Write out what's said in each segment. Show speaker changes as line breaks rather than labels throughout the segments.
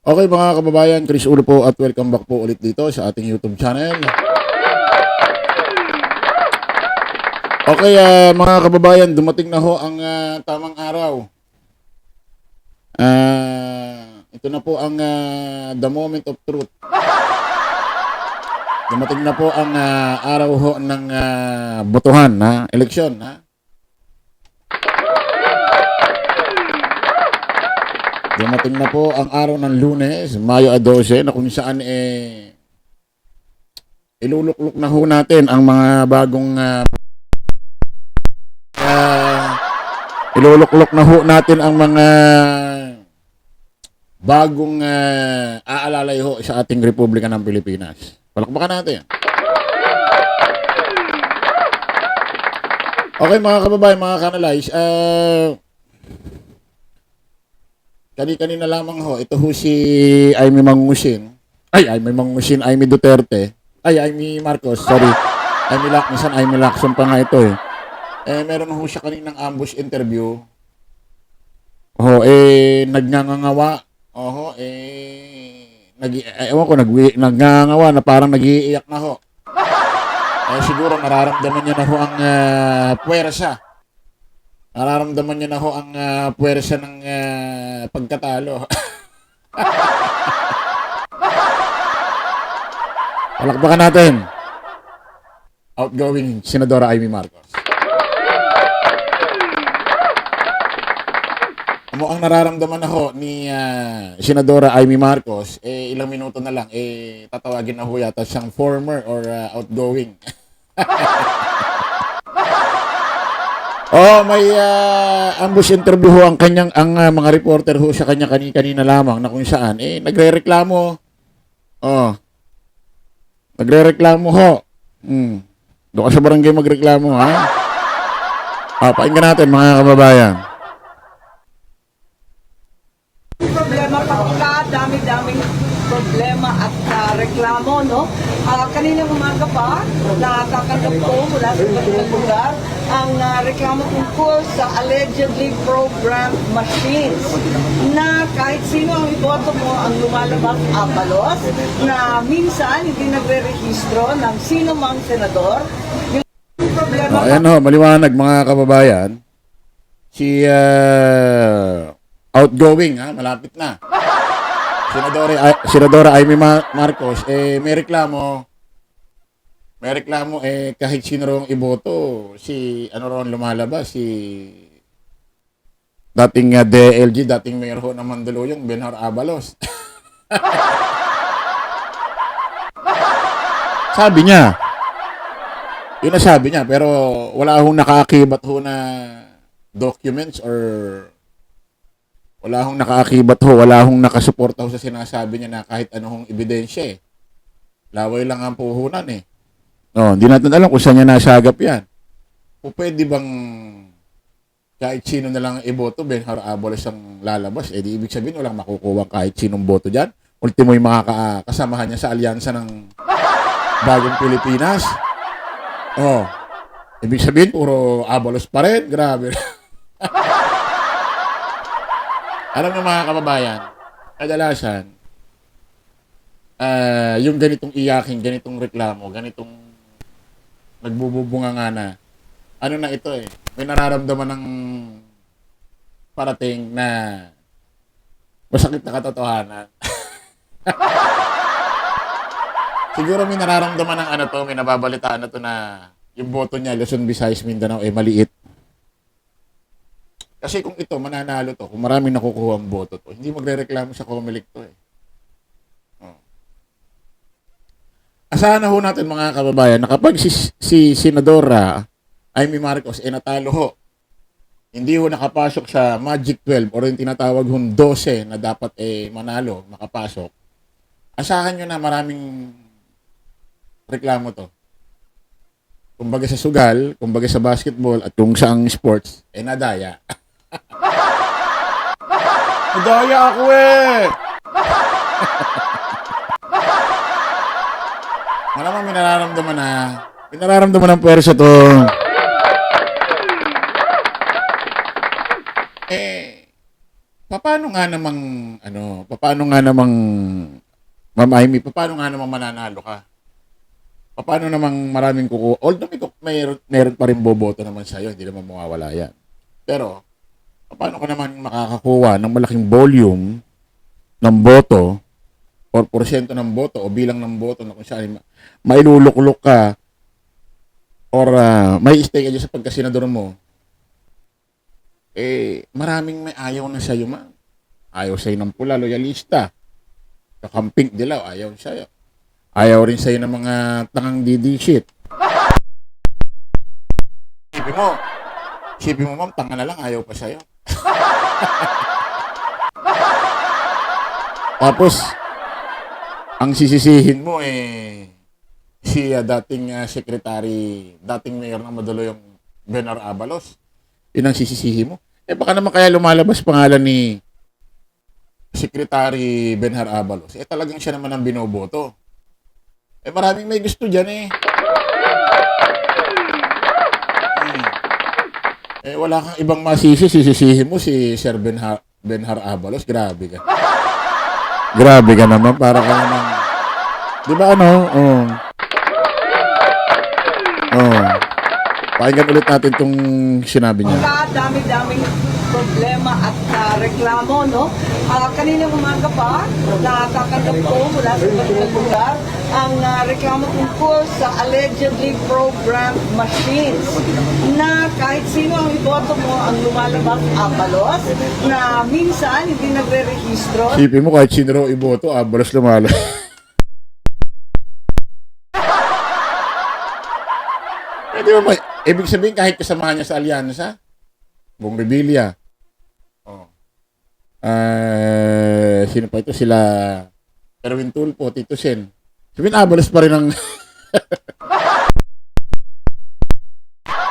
Okay mga kababayan, Chris Ulo po at welcome back po ulit dito sa ating YouTube channel. Okay mga kababayan, dumating na ho ang tamang araw. Ito na po ang the moment of truth. Dumating na po ang araw ho ng botohan, eleksyon. Dumating na po ang araw ng Lunes, Mayo 12, na kung saan iluluklok na ho natin ang mga bagong iluluklok na ho natin ang mga bagong aalalay ho sa ating Republika ng Pilipinas. Palakpakan natin. Okay mga kababayan, mga kanalays, kanina lamang ho, ito ho si Aimee Mangusin. Aimee Duterte. Aimee Marcos, sorry. Minsan Aimee Lacson pa nga ito eh. Meron ho siya kaninang ambush interview. Nagngangawa. Nagngangawa na parang nag-iiyak na ho. Siguro nararamdaman niya na ho ang puwersa. Nararamdaman niya na ho ang puwersa ng pagkatalo. Palakpakan natin. Outgoing Senadora Aimee Marcos. Mukhang nararamdaman na ho ni Senadora Aimee Marcos, ilang minuto na lang, tatawagin na ho yata siyang former or outgoing. May ambush interview ho ang mga reporter ho sa kanya kanina lamang na kung saan nagrereklamo. Nagrereklamo ho. Doon ka sa barangay magreklamo ha. Pakinggan natin mga kababayan.
Problema pagka dami-daming problema at reklamo, no? Kaninang umaga pa, nakakanggap ko mula sa iba't lugar ang reklamo tungkol sa allegedly programmed machines na kahit sino ang iboto mo ang lumalabas apalos na minsan hindi nagre-rehistro ng sino mang senador. Yung problema
Ayan ho, maliwanag mga kababayan. Si outgoing malapit na. Senadora Aimee Marcos may reklamo kahit sino rong iboto, si ron lumalabas, si dating DLG, dating mayor ho ng Mandaluyong, Benhur Abalos. Sabi niya, yun na sabi niya, pero wala hong nakaakibat ho na documents or wala hong nakaakibat ho, wala hong nakasuporta ho sa sinasabi niya na kahit anong ebidensya Laway lang ang puhunan hindi natin alam kung saan niya nasagap yan. O pwede bang kahit sino na lang iboto, Benhur Abalos ang lalabas, di ibig sabihin walang makukuha kahit sinong boto dyan. Ultimo yung mga kasamahan niya sa alyansa ng Bagong Pilipinas. Ibig sabihin puro Abalos pa rin. Grabe. Alam niyo mga kababayan, kadalasan, yung ganitong iyaking, ganitong reklamo, ganitong nagbububunga nga na, ito may nararamdaman ng parating na masakit na katotohanan. Siguro may nararamdaman ng may nababalitaan na to na yung boto niya, Luzon, Visayas, Mindanao, maliit. Kasi kung ito, mananalo to, kung maraming nakukuha ang boto to, hindi magre-reklamo sa COMELEC to Asahan na ho natin mga kababayan na kapag si Senadora Aimee Marcos natalo ho, hindi ho nakapasok sa Magic 12 or yung tinatawag hong 12 na dapat manalo, makapasok, asahan nyo na maraming reklamo to. Kumbaga sa sugal, kumbaga sa basketball, at kung saang sports, nadaya. Nadaya ako Malamang may nararamdaman ng puwersa to. paano nga namang, paano nga namang, Ma'am Amy, paano nga namang mananalo ka? Paano namang maraming kukuha? Although meron pa rin boboto naman sa'yo, hindi naman mawawala yan. Pero, paano ka naman makakakuha ng malaking volume ng boto or porsyento ng boto o bilang ng boto na kung saan mailuluklok ka or may stay ka dyan sa pagkasenador mo, maraming may ayaw na sa'yo, ma'am. Ayaw sa'yo ng pula, loyalista. Kakamping dilaw, ayaw sa'yo. Ayaw rin sa'yo ng mga tangang didishit. Isipin mo, ma'am, tanga na lang, ayaw pa sa'yo. Tapos, ang sisisihin mo si dating dating mayor ng Mandaluyong, Benar Abalos. Yun ang sisisihin mo. Baka naman kaya lumalabas pangalan ni Secretary Benhar Abalos. Talagang siya naman ang binoboto. Maraming may gusto dyan wala kang ibang sisisihin mo si Sir Benhar Abalos. Grabe ka. Grabe ka naman. Para ka naman. Di ba Pakinggan ulit natin itong sinabi niya.
Dami-daming problema at reklamo, no? Kaninang umaga pa, natatanggap ko mula sa iba't lugar ang reklamo tungkol sa allegedly programmed machines na kahit sino ang iboto mo ang lumalabas Abalos na minsan hindi nagre-rehistro.
Sipin mo kahit sino raw iboto, Abalos lumalabas. Di ba, ibig sabihin kahit kasamahan niya sa alyansa, Bong Revilla. Sino pa ito? Sila Erwin Tulfo, Tito Sen. Sabihin, Abalos pa rin ang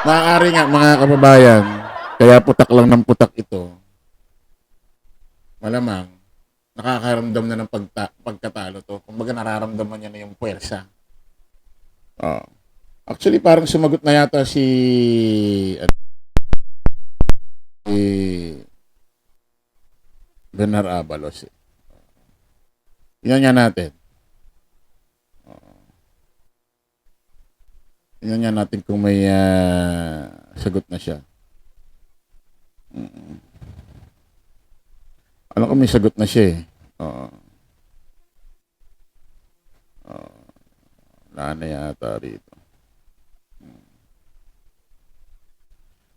maaari nga, mga kababayan, kaya putak lang ng putak ito. Malamang, nakakaramdam na ng pagkatalo to. Kumbaga nararamdaman niya na yung puwersa. Actually, parang sumagot na yata si Benar Abalos. Yan nga natin. Yan nga natin kung may sagot na siya. Alam ko may sagot na siya wala na yata rito.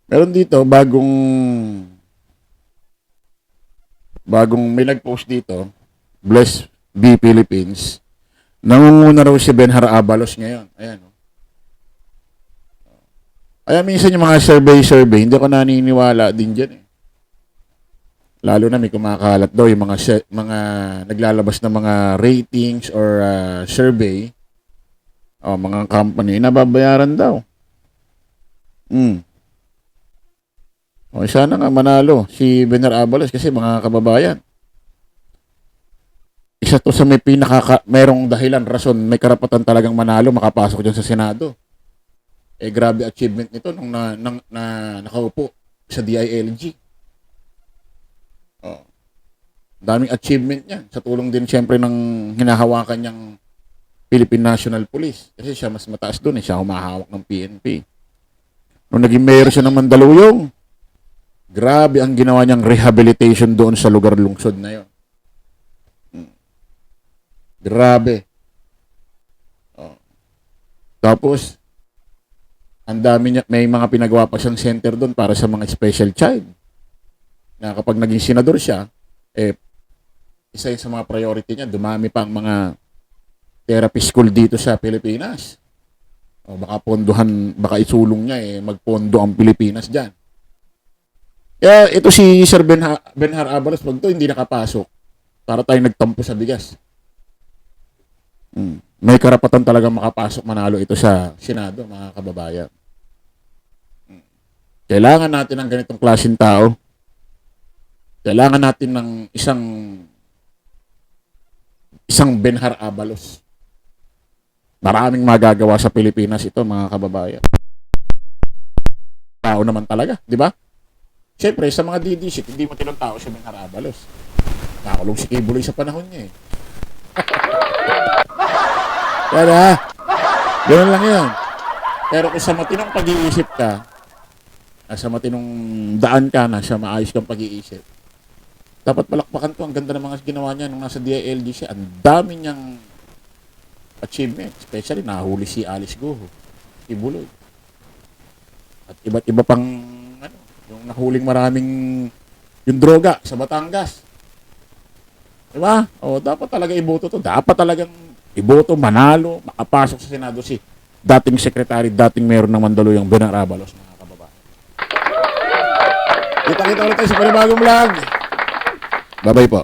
Meron dito, bagong may nag-post dito, Bless B Philippines, nangunguna raw si Benhar Abalos ngayon. Ayan. Kaya minsan yung mga survey, hindi ako naniniwala din dyan Lalo na may kumakalat daw yung mga naglalabas na mga ratings or survey, mga company, nababayaran daw. Sana nga manalo si Benar Abalos kasi mga kababayan. Isa to sa merong dahilan, rason, may karapatan talagang manalo, makapasok dyan sa Senado. Grabe achievement nito nung nakaupo sa DILG. Daming achievement niya. Sa tulong din siyempre ng hinahawakan niyang Philippine National Police. Kasi siya mas mataas doon siya humahawak ng PNP. Nung naging mayor siya ng Mandaluyong, grabe ang ginawa niyang rehabilitation doon sa lugar lungsod na yon. Grabe. Tapos, ang dami niya, may mga pinagawa pa siyang center doon para sa mga special child. Na kapag naging senador siya, isa yun sa mga priority niya, dumami pa ang mga therapy school dito sa Pilipinas. Baka isulong niya magpondo ang Pilipinas dyan. Kaya ito si Sir Benhar Abalos, pag ito hindi nakapasok, para tayong nagtampo sa bigas. May karapatan talaga makapasok, manalo ito sa Senado, mga kababayan. Kailangan natin ng ganitong klaseng tao. Kailangan natin ng isang Benhar Abalos. Maraming magagawa sa Pilipinas ito, mga kababayan. Tao naman talaga, di ba? Siyempre, sa mga DDC, hindi mo tinong tao si Benar Abalos. Nakakulong si Kibuloy sa panahon niya eh. Kaya, ganoon lang yun. Pero kung sa matinong pag-iisip ka, sa matinong daan ka na, sa maayos kang pag-iisip, dapat palakpakan to. Ang ganda ng mga ginawa niya nung nasa DILG siya. Ang dami niyang achievement. Especially, nahuli si Alice Guo, Kibuloy. At iba't iba pang, yung nahuling maraming, yung droga sa Batangas. Diba? O, dapat talaga iboto to. Dapat talagang iboto, manalo, makapasok sa Senado si dating sekretary, dating mayor ng Mandaluyong, Benar Abalos, mga kababayan. Kita-kita ulit tayo sa panibagong vlog. Bye-bye po.